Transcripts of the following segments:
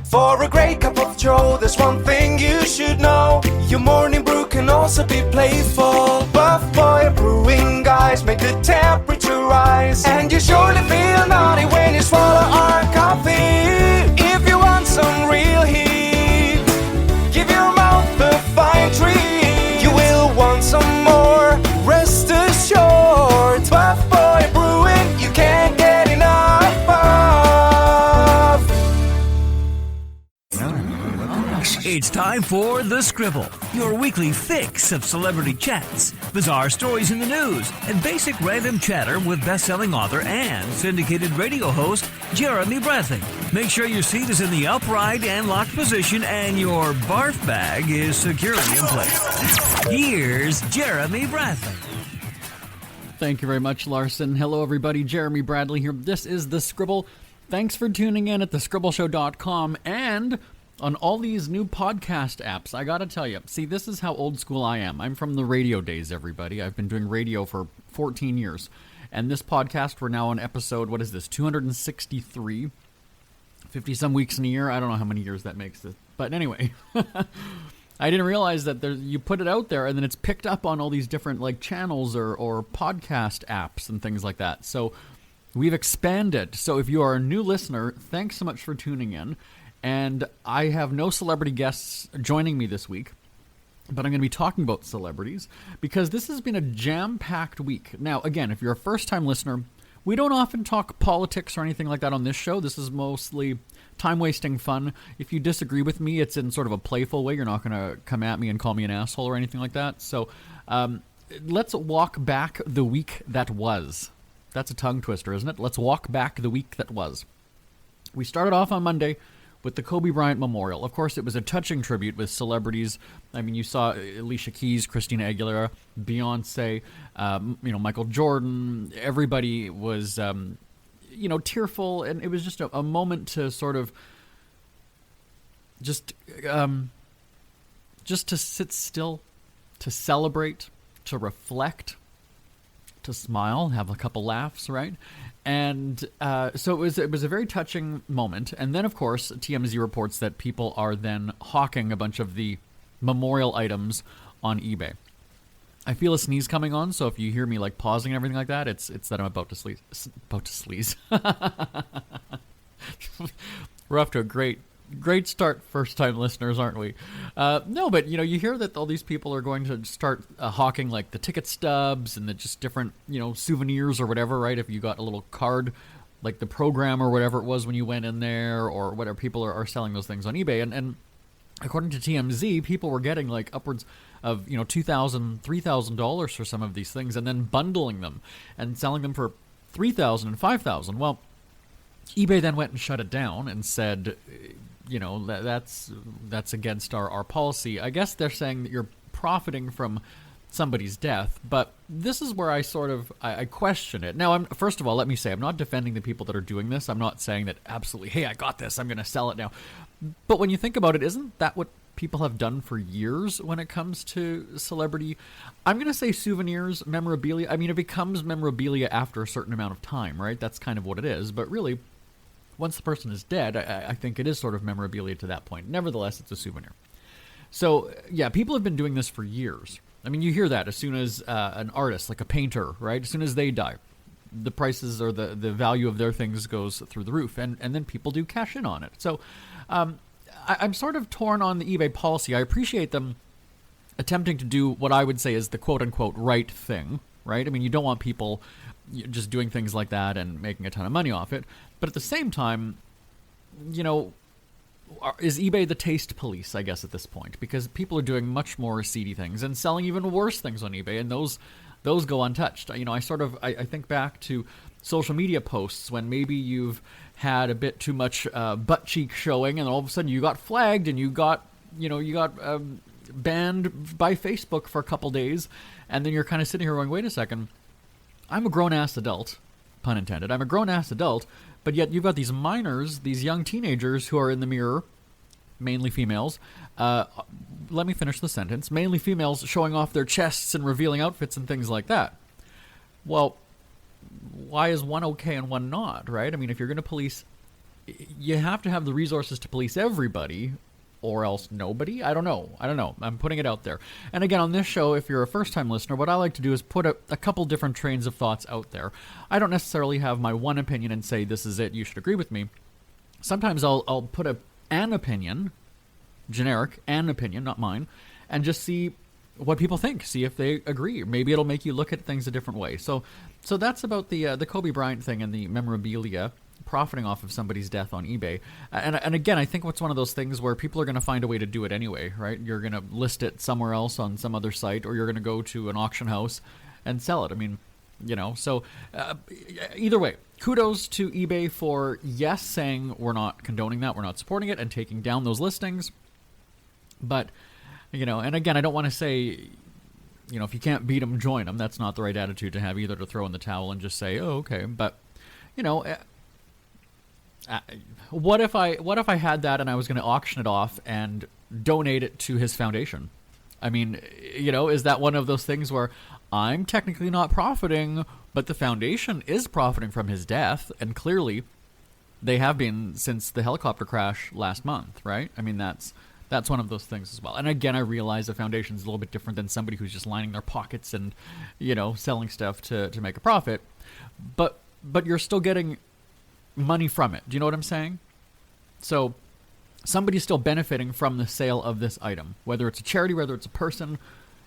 For a great cup of joe, there's one thing you should know. Your morning brew can also be playful. Buff Boy Brewing guys make the temperature rise. And you surely feel naughty when you swallow our coffee. If you want some real heat, give your mouth a fine treat. You will want some more, rest assured. Buff Boy Brewing, you can't get enough of. It's time for The Scribble, your weekly fix of celebrity chats, bizarre stories in the news, and basic random chatter with best-selling author and syndicated radio host Jeremy Bradley. Make sure your seat is in the upright and locked position and your barf bag is securely in place. Here's Jeremy Bradley. Thank you very much, Larson. Hello, everybody. Jeremy Bradley here. This is The Scribble. Thanks for tuning in at thescribbleshow.com and on all these new podcast apps. I gotta tell you, see, this is how old school I am. I'm from the radio days, everybody. I've been doing radio for 14 years. And this podcast, we're now on episode, what is this, 263? 50-some weeks in a year. I don't know how many years that makes it. But anyway, I didn't realize that you put it out there and then it's picked up on all these different like channels or podcast apps and things like that. So we've expanded. So if you are a new listener, thanks so much for tuning in. And I have no celebrity guests joining me this week, but I'm going to be talking about celebrities because this has been a jam-packed week. Now, again, if you're a first-time listener, we don't often talk politics or anything like that on this show. This is mostly time-wasting fun. If you disagree with me, it's in sort of a playful way. You're not going to come at me and call me an asshole or anything like that. So let's walk back the week that was. That's a tongue twister, isn't it? Let's walk back the week that was. We started off on Monday with the Kobe Bryant Memorial. Of course, it was a touching tribute with celebrities. I mean, you saw Alicia Keys, Christina Aguilera, Beyonce, Michael Jordan. Everybody was, tearful, and it was just a moment to sort of just to sit still, to celebrate, to reflect, to smile, have a couple laughs, right? And so it was a very touching moment. And then, of course, TMZ reports that people are then hawking a bunch of the memorial items on eBay. I feel a sneeze coming on, so if you hear me like pausing and everything like that, it's that I'm about to sneeze. We're off to a great start, first-time listeners, aren't we? No, but, you hear that all these people are going to start hawking, like, the ticket stubs and the just different, souvenirs or whatever, right? If you got a little card, like the program or whatever it was when you went in there or whatever, people are selling those things on eBay. And according to TMZ, people were getting, like, upwards of, $2,000, $3,000 for some of these things and then bundling them and selling them for $3,000 and $5,000. Well, eBay then went and shut it down and said, that's against our policy. I guess they're saying that you're profiting from somebody's death, but this is where I question it. Now, first of all, let me say, I'm not defending the people that are doing this. I'm not saying that absolutely, hey, I got this, I'm going to sell it now. But when you think about it, isn't that what people have done for years when it comes to celebrity? I'm going to say souvenirs, memorabilia. I mean, it becomes memorabilia after a certain amount of time, right? That's kind of what it is. But really, once the person is dead, I think it is sort of memorabilia to that point. Nevertheless, it's a souvenir. So, yeah, people have been doing this for years. I mean, you hear that as soon as an artist, like a painter, right? As soon as they die, the prices or the value of their things goes through the roof. And then people do cash in on it. So I'm sort of torn on the eBay policy. I appreciate them attempting to do what I would say is the quote-unquote right thing, right? I mean, you don't want people just doing things like that and making a ton of money off it. But at the same time, is eBay the taste police, I guess, at this point? Because people are doing much more seedy things and selling even worse things on eBay, and those go untouched. I think back to social media posts when maybe you've had a bit too much butt cheek showing, and all of a sudden you got flagged and you got banned by Facebook for a couple days, and then you're kind of sitting here going, wait a second, I'm a grown-ass adult, pun intended, I'm a grown-ass adult, but yet you've got these minors, these young teenagers who are in the mirror, mainly females, let me finish the sentence, mainly females showing off their chests and revealing outfits and things like that. Well, why is one okay and one not, right? I mean, if you're going to police you have to have the resources to police everybody, or else nobody. I don't know. I'm putting it out there. And again, on this show, if you're a first-time listener, what I like to do is put a couple different trains of thoughts out there. I don't necessarily have my one opinion and say, this is it, you should agree with me. Sometimes I'll put an opinion, generic, an opinion, not mine, and just see what people think, see if they agree. Maybe it'll make you look at things a different way. So that's about the Kobe Bryant thing and the memorabilia profiting off of somebody's death on eBay. And again, I think it's one of those things where people are going to find a way to do it anyway, right? You're going to list it somewhere else on some other site, or you're going to go to an auction house and sell it. I mean, so either way, kudos to eBay for, yes, saying we're not condoning that, we're not supporting it, and taking down those listings. But, and again, I don't want to say, if you can't beat them, join them. That's not the right attitude to have either, to throw in the towel and just say, oh, okay. But, what if I had that and I was going to auction it off and donate it to his foundation? I mean, is that one of those things where I'm technically not profiting, but the foundation is profiting from his death, and clearly they have been since the helicopter crash last month, right? I mean, that's one of those things as well. And again, I realize the foundation is a little bit different than somebody who's just lining their pockets and, selling stuff to make a profit. But you're still getting money from it. Do you know what I'm saying? So somebody's still benefiting from the sale of this item, whether it's a charity, whether it's a person.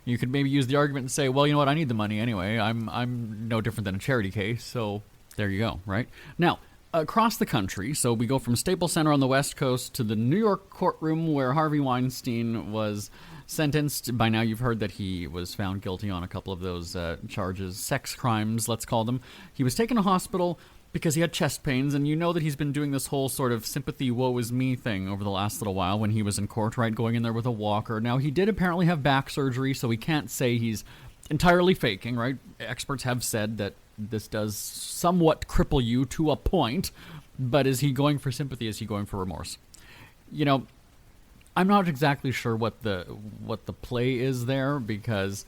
You could maybe use the argument and say, well, you know what, I need the money anyway. I'm no different than a charity case, so there you go, right? Now, across the country, so we go from Staples Center on the West Coast to the New York courtroom where Harvey Weinstein was sentenced. By now you've heard that he was found guilty on a couple of those charges, sex crimes, let's call them. He was taken to hospital because he had chest pains, and you know that he's been doing this whole sort of sympathy, woe is me thing over the last little while when he was in court, right, going in there with a walker. Now, he did apparently have back surgery, so we can't say he's entirely faking, right? Experts have said that this does somewhat cripple you to a point, but is he going for sympathy? Is he going for remorse? I'm not exactly sure what the play is there, because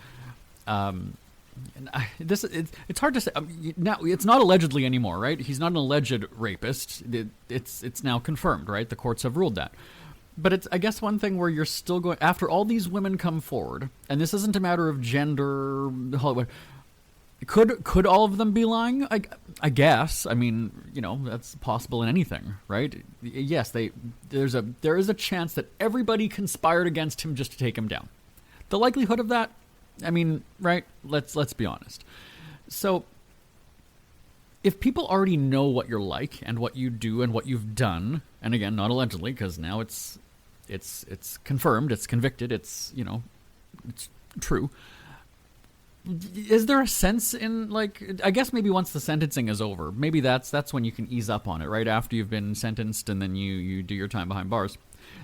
it's hard to say. Now, it's not allegedly anymore, right? He's not an alleged rapist. It's now confirmed, right? The courts have ruled that. But it's, I guess, one thing where you're still going, after all these women come forward, and this isn't a matter of gender, Hollywood. Could all of them be lying? I guess. I mean, that's possible in anything, right? Yes, there is a chance that everybody conspired against him just to take him down. The likelihood of that, I mean, right? Let's be honest. So, if people already know what you're like and what you do and what you've done, and again, not allegedly, because now it's confirmed, it's convicted, it's true. Is there a sense in, I guess maybe once the sentencing is over, maybe that's when you can ease up on it, right? After you've been sentenced and then you do your time behind bars.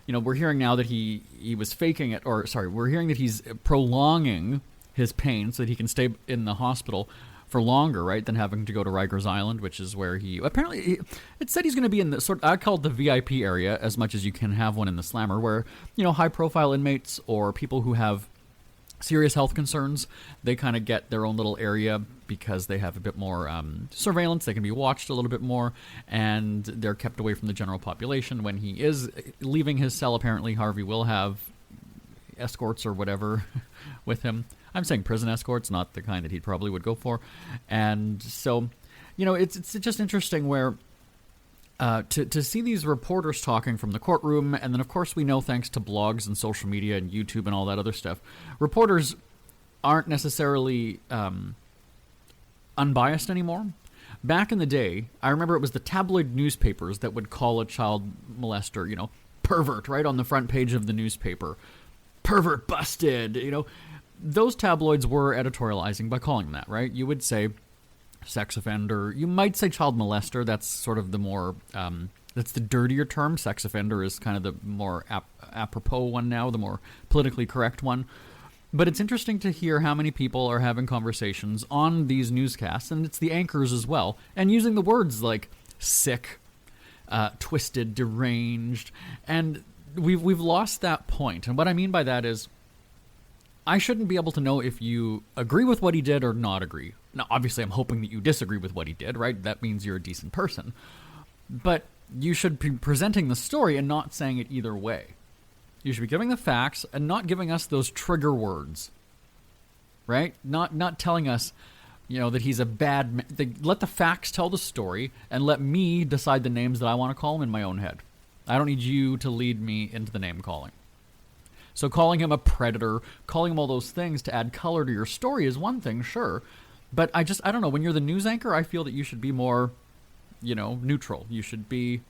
We're hearing now that he was faking it, we're hearing that he's prolonging his pain so that he can stay in the hospital for longer, right, than having to go to Rikers Island, which is where it said he's going to be in the I call it the VIP area, as much as you can have one in the Slammer, where, high-profile inmates or people who have serious health concerns, they kind of get their own little area because they have a bit more surveillance. They can be watched a little bit more, and they're kept away from the general population. When he is leaving his cell, apparently Harvey will have escorts or whatever with him. I'm saying prison escorts, not the kind that he probably would go for. And so, it's just interesting where to see these reporters talking from the courtroom, and then of course we know, thanks to blogs and social media and YouTube and all that other stuff, reporters aren't necessarily unbiased anymore. Back in the day, I remember it was the tabloid newspapers that would call a child molester, pervert, right on the front page of the newspaper. Pervert busted, Those tabloids were editorializing by calling them that, right? You would say sex offender. You might say child molester. That's sort of the more, that's the dirtier term. Sex offender is kind of the more apropos one now, the more politically correct one. But it's interesting to hear how many people are having conversations on these newscasts, and it's the anchors as well, and using the words like sick, twisted, deranged, and we've lost that point. And what I mean by that is, I shouldn't be able to know if you agree with what he did or not agree. Now, obviously, I'm hoping that you disagree with what he did, right? That means you're a decent person. But you should be presenting the story and not saying it either way. You should be giving the facts and not giving us those trigger words, right? Not telling us, that he's a bad man. Let the facts tell the story and let me decide the names that I want to call him in my own head. I don't need you to lead me into the name calling. So calling him a predator, calling him all those things to add color to your story is one thing, sure. But I don't know. When you're the news anchor, I feel that you should be more, neutral. You should be...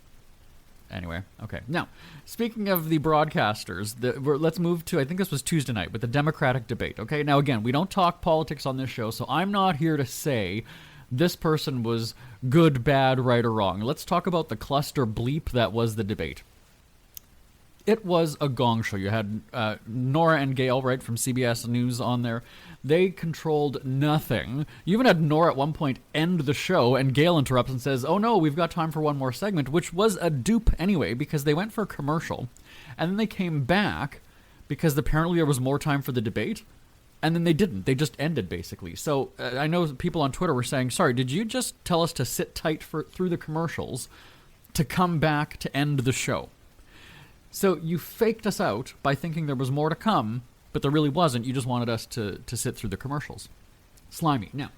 Anyway, okay. Now, speaking of the broadcasters, let's move to, I think this was Tuesday night, with the Democratic debate, okay? Now, again, we don't talk politics on this show, so I'm not here to say this person was good, bad, right, or wrong. Let's talk about the cluster bleep that was the debate. It was a gong show. You had Nora and Gail, right, from CBS News on there. They controlled nothing. You even had Nora at one point end the show, and Gail interrupts and says, oh no, we've got time for one more segment, which was a dupe anyway, because they went for a commercial, and then they came back because apparently there was more time for the debate, and then they didn't. They just ended, basically. So I know people on Twitter were saying, sorry, did you just tell us to sit tight through the commercials to come back to end the show? So you faked us out by thinking there was more to come, but there really wasn't. You just wanted us to sit through the commercials. Slimy. Now,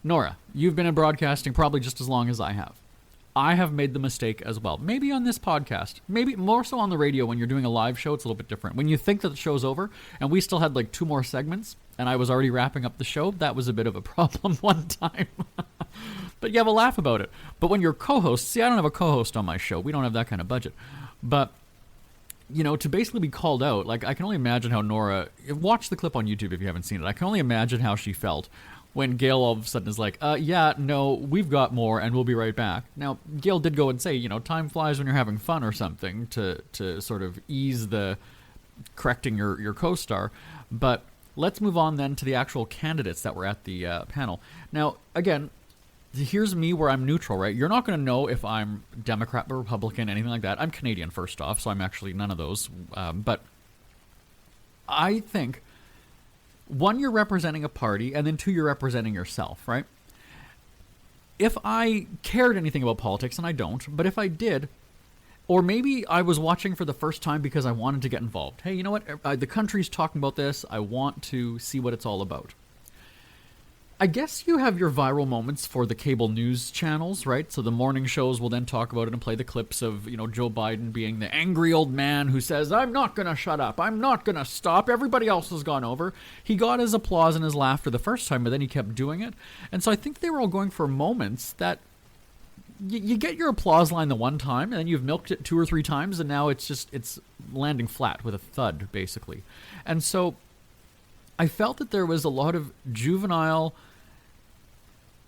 Nora, you've been in broadcasting probably just as long as I have. I have made the mistake as well. Maybe on this podcast. Maybe more so on the radio when you're doing a live show, it's a little bit different. When you think that the show's over, and we still had like 2 more segments, and I was already wrapping up the show, that was a bit of a problem one time. But you have a laugh about it. But when you're co-host, see, I don't have a co-host on my show. We don't have that kind of budget. But... to basically be called out, like, I can only imagine how Nora... Watch the clip on YouTube if you haven't seen it. I can only imagine how she felt when Gail all of a sudden is like, yeah, no, we've got more, and we'll be right back. Now, Gail did go and say, time flies when you're having fun or something to sort of ease the correcting your co-star. But let's move on then to the actual candidates that were at the panel. Now, again... Here's me where I'm neutral, right? You're not going to know if I'm Democrat or Republican, anything like that. I'm Canadian, first off, so I'm actually none of those. But I think, 1, you're representing a party, and then 2, you're representing yourself, right? If I cared anything about politics, and I don't, but if I did, or maybe I was watching for the first time because I wanted to get involved. Hey, you know what? The country's talking about this. I want to see what it's all about. I guess you have your viral moments for the cable news channels, right? So the morning shows will then talk about it and play the clips of, Joe Biden being the angry old man who says, I'm not going to shut up. I'm not going to stop. Everybody else has gone over. He got his applause and his laughter the first time, but then he kept doing it. And so I think they were all going for moments that you get your applause line the one time, and then you've milked it 2 or 3 times, and now it's landing flat with a thud, basically. And so I felt that there was a lot of juvenile...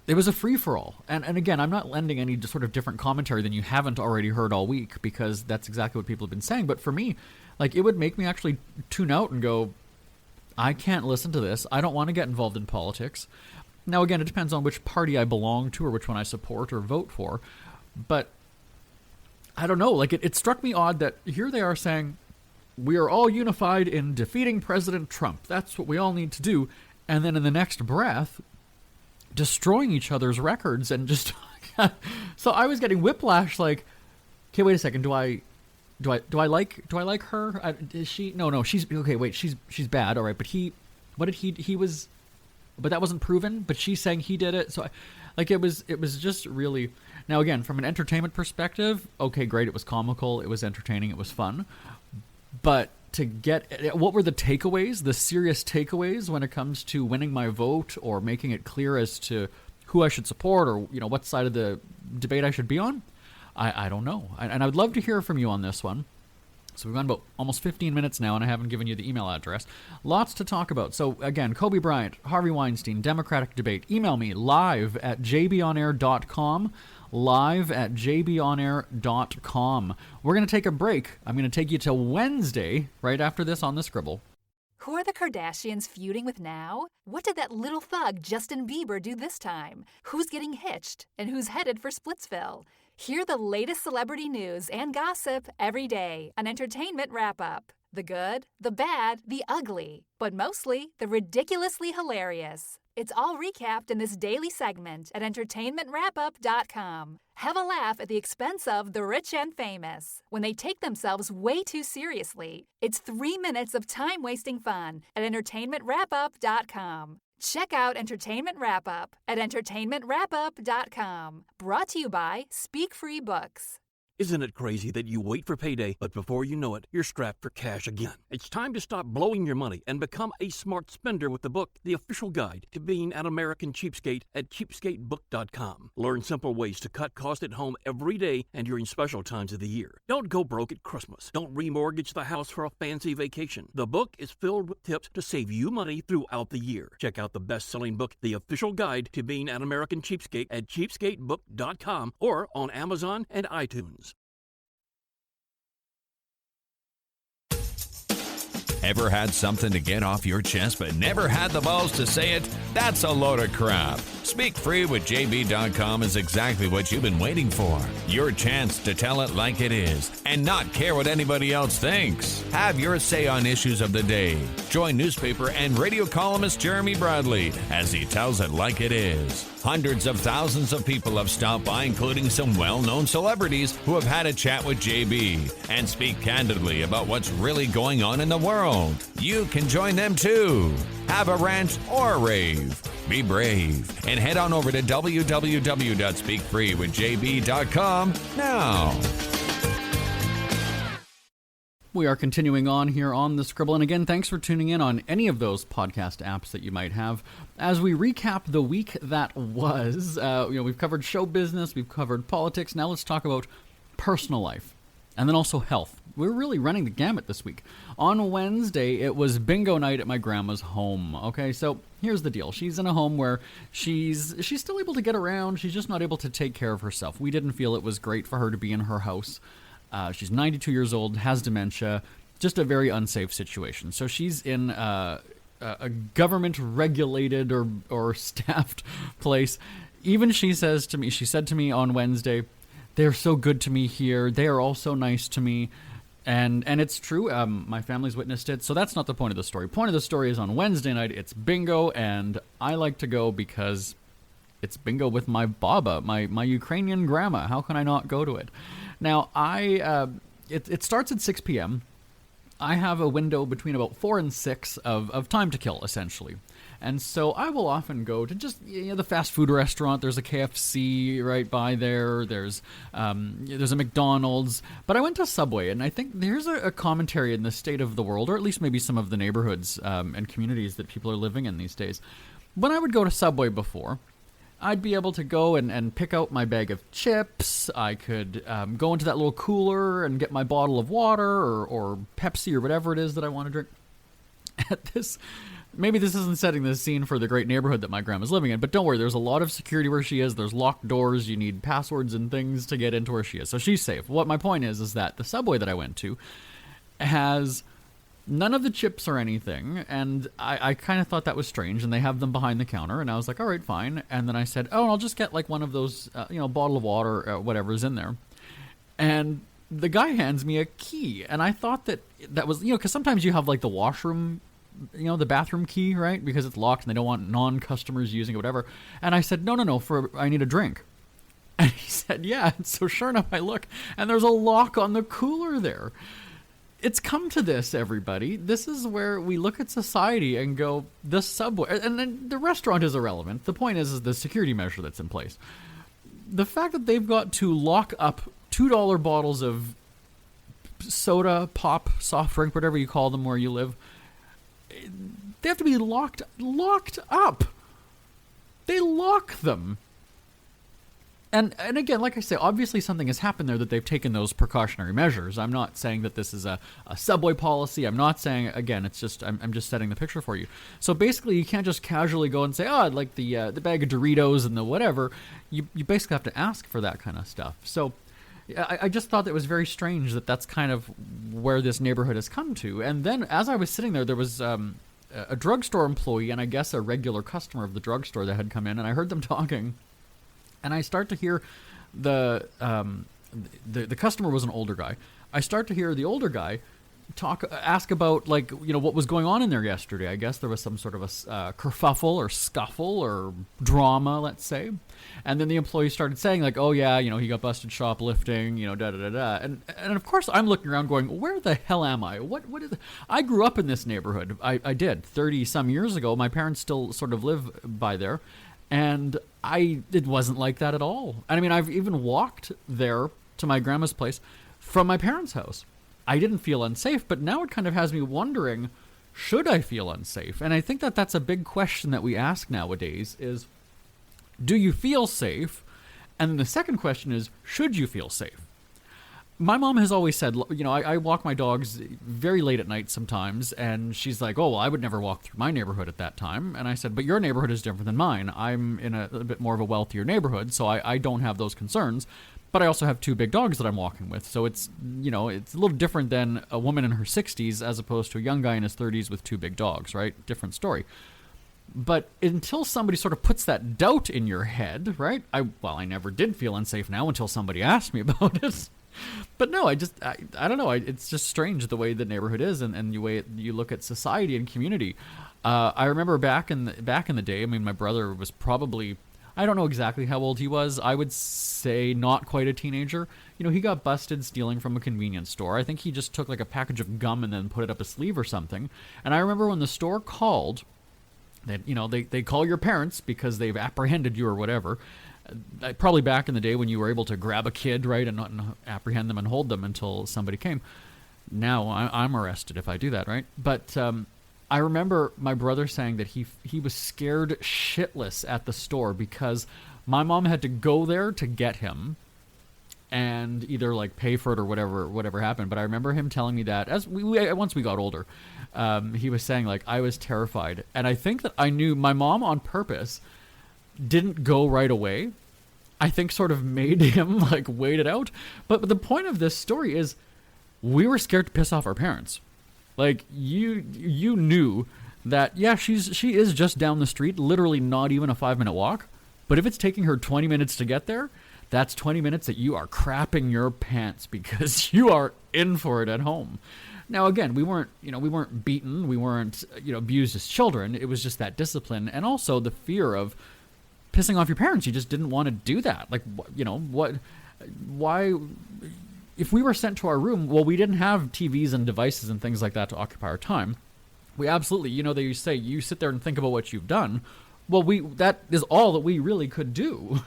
It was a free-for-all. And again, I'm not lending any sort of different commentary than you haven't already heard all week, because that's exactly what people have been saying. But for me, like, it would make me actually tune out and go, I can't listen to this. I don't want to get involved in politics. Now, again, it depends on which party I belong to or which one I support or vote for. But I don't know. Like, it struck me odd that here they are saying, we are all unified in defeating President Trump. That's what we all need to do. And then in the next breath... destroying each other's records and just so I was getting whiplash. Like, okay, wait a second. Do I like her? Is she? No. She's okay. Wait, she's bad. All right, but he was, but that wasn't proven. But she's saying he did it. So, it was just really. Now again, from an entertainment perspective, okay, great. It was comical. It was entertaining. It was fun. But to get what were the takeaways, the serious takeaways when it comes to winning my vote or making it clear as to who I should support or what side of the debate I should be on, I don't know. And I would love to hear from you on this one. So we've gone about almost 15 minutes now, and I haven't given you the email address. Lots to talk about. So again, Kobe Bryant, Harvey Weinstein, Democratic debate. Email me live@jbonair.com. live@jbonair.com. We're going to take a break. I'm going to take you to Wednesday, right after this on the Scribble. Who are the Kardashians feuding with now? What did that little thug Justin Bieber do this time? Who's getting hitched? And who's headed for Splitsville? Hear the latest celebrity news and gossip every day on Entertainment Wrap-Up. The good, the bad, the ugly, but mostly the ridiculously hilarious. It's all recapped in this daily segment at entertainmentwrapup.com. Have a laugh at the expense of the rich and famous when they take themselves way too seriously. It's 3 minutes of time-wasting fun at entertainmentwrapup.com. Check out Entertainment Wrap Up at entertainmentwrapup.com. Brought to you by Speak Free Books. Isn't it crazy that you wait for payday, but before you know it, you're strapped for cash again? It's time to stop blowing your money and become a smart spender with the book, The Official Guide to Being an American Cheapskate at cheapskatebook.com. Learn simple ways to cut costs at home every day and during special times of the year. Don't go broke at Christmas. Don't remortgage the house for a fancy vacation. The book is filled with tips to save you money throughout the year. Check out the best-selling book, The Official Guide to Being an American Cheapskate at cheapskatebook.com or on Amazon and iTunes. Ever had something to get off your chest but never had the balls to say it? That's a load of crap. Speak Free with JB.com is exactly what you've been waiting for. Your chance to tell it like it is and not care what anybody else thinks. Have your say on issues of the day. Join newspaper and radio columnist Jeremy Bradley as he tells it like it is. Hundreds of thousands of people have stopped by, including some well-known celebrities who have had a chat with JB and speak candidly about what's really going on in the world. You can join them too. Have a rant or a rave. Be brave and head on over to www.speakfreewithjb.com now. We are continuing on here on the Scribble, and again, thanks for tuning in on any of those podcast apps that you might have. As we recap the week that was, we've covered show business, we've covered politics. Now let's talk about personal life, and then also health. We're really running the gamut this week. On Wednesday, it was bingo night at my grandma's home. Okay, so here's the deal. She's in a home where she's still able to get around. She's just not able to take care of herself. We didn't feel it was great for her to be in her house. She's 92 years old, has dementia, just a very unsafe situation. So she's in a government-regulated or staffed place. Even she said to me on Wednesday, they're so good to me here. They are all so nice to me. And it's true. My family's witnessed it. So that's not the point of the story. Point of the story is on Wednesday night, it's bingo, and I like to go because it's bingo with my baba, my Ukrainian grandma. How can I not go to it? Now, it starts at 6 p.m. I have a window between about 4 and 6 of time to kill, essentially. And so I will often go to just the fast food restaurant. There's a KFC right by there. There's a McDonald's. But I went to Subway, and I think there's a commentary in the state of the world, or at least maybe some of the neighborhoods and communities that people are living in these days. When I would go to Subway before, I'd be able to go and pick out my bag of chips. I could go into that little cooler and get my bottle of water or Pepsi or whatever it is that I want to drink. Maybe this isn't setting the scene for the great neighborhood that my grandma's living in, but don't worry, there's a lot of security where she is. There's locked doors. You need passwords and things to get into where she is. So she's safe. What my point is that the Subway that I went to has none of the chips or anything, and I kind of thought that was strange, and they have them behind the counter, and I was like, all right, fine. And then I said, I'll just get like one of those, bottle of water, whatever's in there. And the guy hands me a key, and I thought that was, because sometimes you have like the washroom, the bathroom key, right? Because it's locked and they don't want non-customers using it, whatever. And I said, no, I need a drink. And he said, yeah. And so sure enough, I look, and there's a lock on the cooler there. It's come to this, everybody. This is where we look at society and go, the Subway, and then the restaurant is irrelevant. The point is the security measure that's in place. The fact that they've got to lock up $2 bottles of soda, pop, soft drink, whatever you call them where you live, they have to be locked up. They lock them. And again, like I say, obviously something has happened there that they've taken those precautionary measures. I'm not saying that this is a Subway policy. I'm not saying, again, it's just, I'm just setting the picture for you. So basically, you can't just casually go and say, I'd like the bag of Doritos and the whatever. You basically have to ask for that kind of stuff. So I just thought that it was very strange that that's kind of where this neighborhood has come to. And then as I was sitting there was a drugstore employee and I guess a regular customer of the drugstore that had come in, and I heard them talking. And I start to hear the customer was an older guy. I start to hear the older guy ask about, like, what was going on in there yesterday. I guess there was some sort of a kerfuffle or scuffle or drama, let's say. And then the employee started saying, like, oh yeah, he got busted shoplifting, da da da da. And of course I'm looking around going, where the hell am I? What is I grew up in this neighborhood. I did 30 some years ago. My parents still sort of live by there. And it wasn't like that at all. And I mean, I've even walked there to my grandma's place from my parents' house. I didn't feel unsafe, but now it kind of has me wondering, should I feel unsafe? And I think that that's a big question that we ask nowadays is, do you feel safe? And then the second question is, should you feel safe? My mom has always said, I walk my dogs very late at night sometimes, and she's like, oh, well, I would never walk through my neighborhood at that time. And I said, but your neighborhood is different than mine. I'm in a bit more of a wealthier neighborhood, so I don't have those concerns. But I also have 2 big dogs that I'm walking with. So it's, it's a little different than a woman in her 60s as opposed to a young guy in his 30s with 2 big dogs, right? Different story. But until somebody sort of puts that doubt in your head, right? I never did feel unsafe now until somebody asked me about it. But no, I don't know. It's just strange the way the neighborhood is and the way you look at society and community. I remember back in the day, I mean, my brother was probably, I don't know exactly how old he was. I would say not quite a teenager. He got busted stealing from a convenience store. I think he just took like a package of gum and then put it up his sleeve or something. And I remember when the store called, that they call your parents because they've apprehended you or whatever. Probably back in the day when you were able to grab a kid, right, and not apprehend them and hold them until somebody came. Now I'm arrested if I do that, right? But I remember my brother saying that he was scared shitless at the store because my mom had to go there to get him and either like pay for it or whatever happened. But I remember him telling me that as once we got older, he was saying, like, I was terrified. And I think that I knew my mom on purpose didn't go right away. I think sort of made him like wait it out. But the point of this story is we were scared to piss off our parents. Like you knew that, yeah, she is just down the street, literally not even a 5-minute walk. But if it's taking her 20 minutes to get there, that's 20 minutes that you are crapping your pants because you are in for it at home. Now, again, we weren't beaten, we weren't, abused as children. It was just that discipline and also the fear of pissing off your parents. You just didn't want to do that. Like, why, if we were sent to our room, well, we didn't have TVs and devices and things like that to occupy our time. We absolutely, they say you sit there and think about what you've done. Well, that is all that we really could do.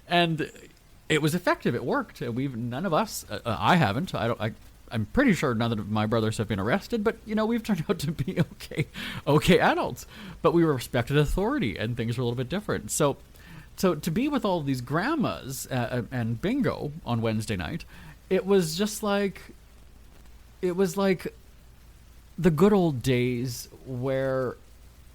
And it was effective. It worked. None of us, I haven't, I'm pretty sure none of my brothers have been arrested, but, we've turned out to be okay adults. But we respected authority, and things were a little bit different. So to be with all these grandmas and bingo on Wednesday night, it was just like, the good old days where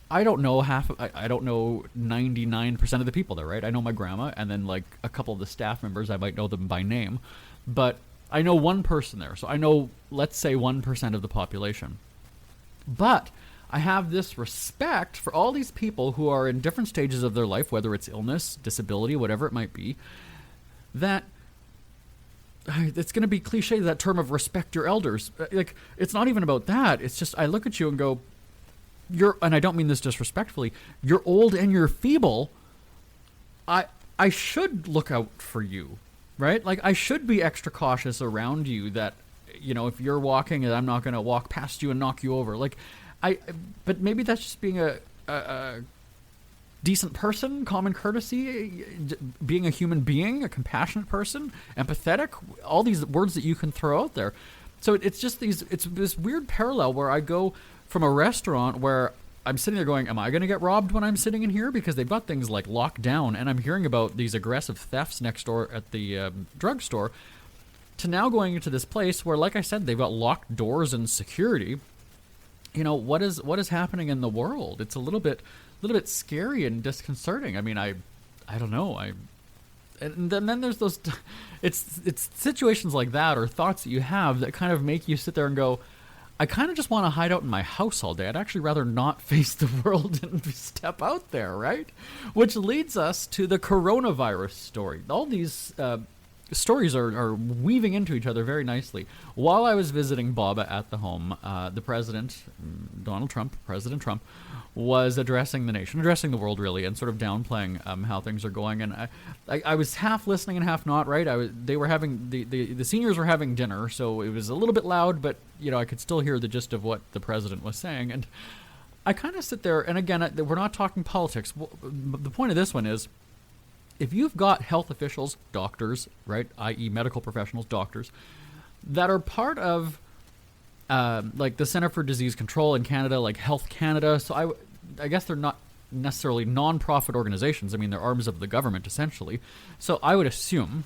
I don't know I don't know 99% of the people there, right? I know my grandma, and then like a couple of the staff members, I might know them by name, but I know one person there, so I know, let's say, 1% of the population. But I have this respect for all these people who are in different stages of their life, whether it's illness, disability, whatever it might be, that it's going to be cliche, that term of respect your elders. Like, it's not even about that. It's just, I look at you and go, and I don't mean this disrespectfully, you're old and you're feeble. I should look out for you. Right? Like, I should be extra cautious around you that, if you're walking, I'm not going to walk past you and knock you over. Like, but maybe that's just being a decent person, common courtesy, being a human being, a compassionate person, empathetic, all these words that you can throw out there. So it's just it's this weird parallel where I go from a restaurant where I'm sitting there going, am I going to get robbed when I'm sitting in here? Because they've got things like locked down, and I'm hearing about these aggressive thefts next door at the drugstore, to now going into this place where, like I said, they've got locked doors and security. What is happening in the world? It's a little bit scary and disconcerting. I mean, I don't know. And then there's those, it's situations like that or thoughts that you have that kind of make you sit there and go, I kind of just want to hide out in my house all day. I'd actually rather not face the world and step out there, right? Which leads us to the coronavirus story. All these stories are weaving into each other very nicely. While I was visiting Baba at the home, the president, President Trump, was addressing the nation, addressing the world really, and sort of downplaying how things are going. And I was half listening and half not. Right? They were having the seniors were having dinner, so it was a little bit loud, but I could still hear the gist of what the president was saying. And I kind of sit there, and again, we're not talking politics. The point of this one is, if you've got health officials, doctors, right, i.e. medical professionals, doctors, that are part of like the Center for Disease Control in Canada, like Health Canada, so I guess they're not necessarily non-profit organizations. I mean, they're arms of the government, essentially. So I would assume,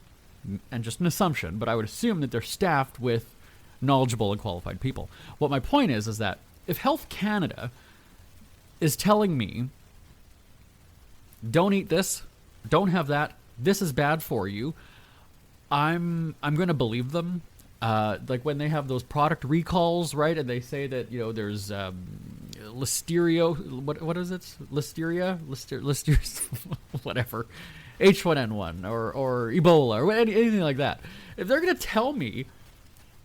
and just an assumption, but I would assume that they're staffed with knowledgeable and qualified people. What my point is that if Health Canada is telling me, don't eat this, don't have that, this is bad for you, I'm going to believe them. Like when they have those product recalls, right, and they say that there's listeria, what is it? Listeria, whatever, H1N1 or Ebola or anything like that. If they're going to tell me,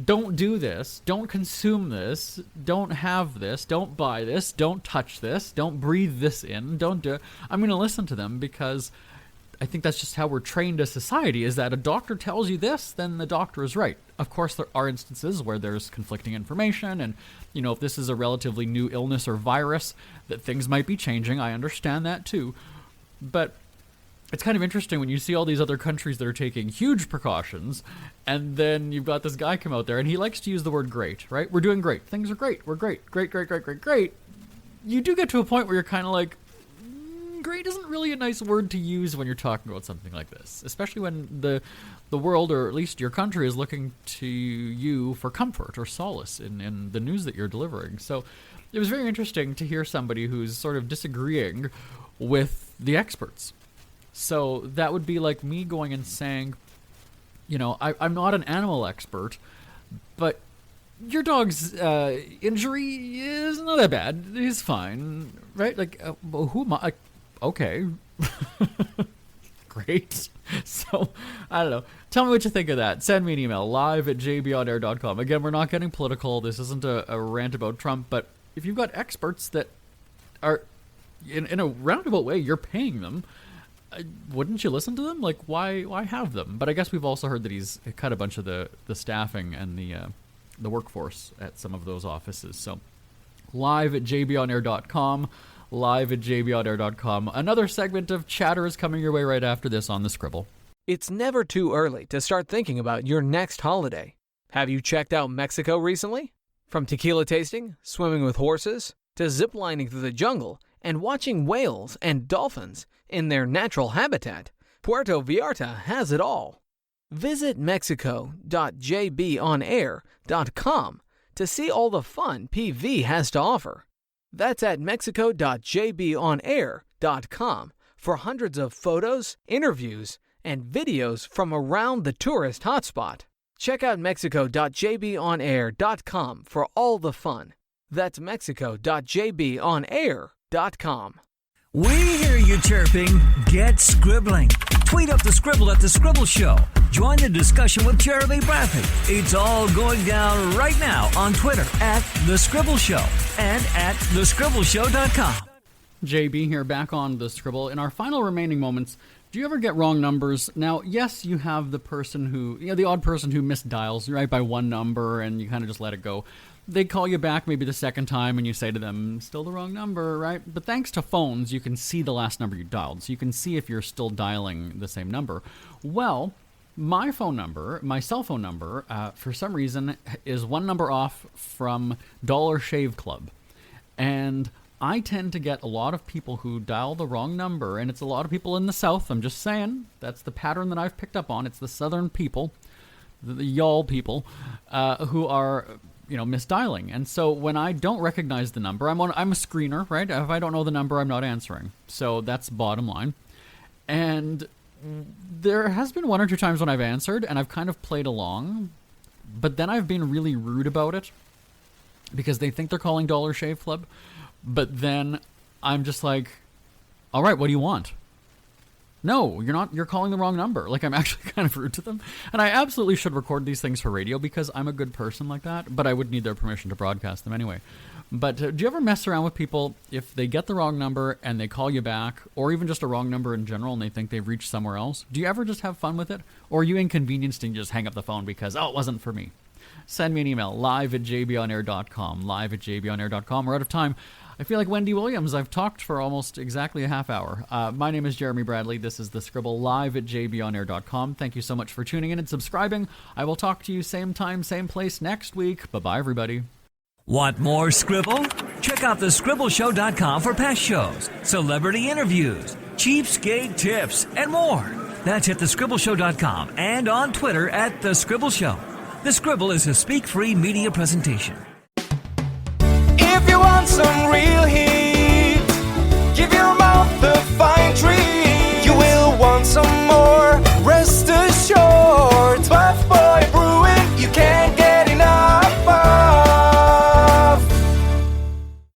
don't do this, don't consume this, don't have this, don't buy this, don't touch this, don't breathe this in, don't do it, I'm going to listen to them, because I think that's just how we're trained as society, is that a doctor tells you this, then the doctor is right. Of course, there are instances where there's conflicting information, and, if this is a relatively new illness or virus, that things might be changing. I understand that too. But it's kind of interesting when you see all these other countries that are taking huge precautions, and then you've got this guy come out there, and he likes to use the word great, right? We're doing great. Things are great. We're great. Great, great, great, great, great. You do get to a point where you're kind of like, great isn't really a nice word to use when you're talking about something like this, especially when the world, or at least your country, is looking to you for comfort or solace in the news that you're delivering. So it was very interesting to hear somebody who's sort of disagreeing with the experts. So that would be like me going and saying, I'm not an animal expert, but your dog's injury is not that bad. He's fine, right? Like, who am I? Okay. Great. So, I don't know. Tell me what you think of that. Send me an email, live@jbonair.com. Again, we're not getting political. This isn't a rant about Trump, but if you've got experts that are, in a roundabout way, you're paying them, wouldn't you listen to them? Like, why have them? But I guess we've also heard that he's cut a bunch of the staffing and the workforce at some of those offices. So, live@jbonair.com. live@jbonair.com. Another segment of Chatter is coming your way right after this on the Scribble. It's never too early to start thinking about your next holiday. Have you checked out Mexico recently? From tequila tasting, swimming with horses, to ziplining through the jungle and watching whales and dolphins in their natural habitat, Puerto Vallarta has it all. Visit mexico.jbonair.com to see all the fun PV has to offer. That's at mexico.jbonair.com for hundreds of photos, interviews, and videos from around the tourist hotspot. Check out mexico.jbonair.com for all the fun. That's mexico.jbonair.com. We hear you chirping. Get scribbling. Tweet up the Scribble at The Scribble Show. Join the discussion with Jeremy Bradley. It's all going down right now on Twitter @The Scribble Show and at thescribbleshow.com. JB here, back on the Scribble. In our final remaining moments, do you ever get wrong numbers? Now, yes, you have the person who, the odd person who misdials, right, by one number, and you kind of just let it go. They call you back maybe the second time, and you say to them, still the wrong number, right? But thanks to phones, you can see the last number you dialed, so you can see if you're still dialing the same number. Well, my phone number, my cell phone number, for some reason, is one number off from Dollar Shave Club. And I tend to get a lot of people who dial the wrong number, and it's a lot of people in the South. I'm just saying, that's the pattern that I've picked up on. It's the Southern people, the y'all people, who are, misdialing. And so when I don't recognize the number, I'm a screener, right? If I don't know the number, I'm not answering. So that's bottom line. And there has been one or two times when I've answered, and I've kind of played along, but then I've been really rude about it because they think they're calling Dollar Shave Club. But then I'm just like, all right, what do you want? No, you're not. You're calling the wrong number. Like, I'm actually kind of rude to them. And I absolutely should record these things for radio because I'm a good person like that, but I would need their permission to broadcast them anyway. But do you ever mess around with people if they get the wrong number and they call you back, or even just a wrong number in general and they think they've reached somewhere else? Do you ever just have fun with it? Or are you inconvenienced and you just hang up the phone because, oh, it wasn't for me? Send me an email, live@jbonair.com, live@jbonair.com. We're out of time. I feel like Wendy Williams. I've talked for almost exactly a half hour. My name is Jeremy Bradley. This is The Scribble, live@jbonair.com. Thank you so much for tuning in and subscribing. I will talk to you same time, same place next week. Bye-bye, everybody. Want more Scribble? Check out thescribbleshow.com for past shows, celebrity interviews, cheapskate tips, and more. That's at thescribbleshow.com and on Twitter at The Scribble Show. The Scribble is a speak-free media presentation. If you want some real heat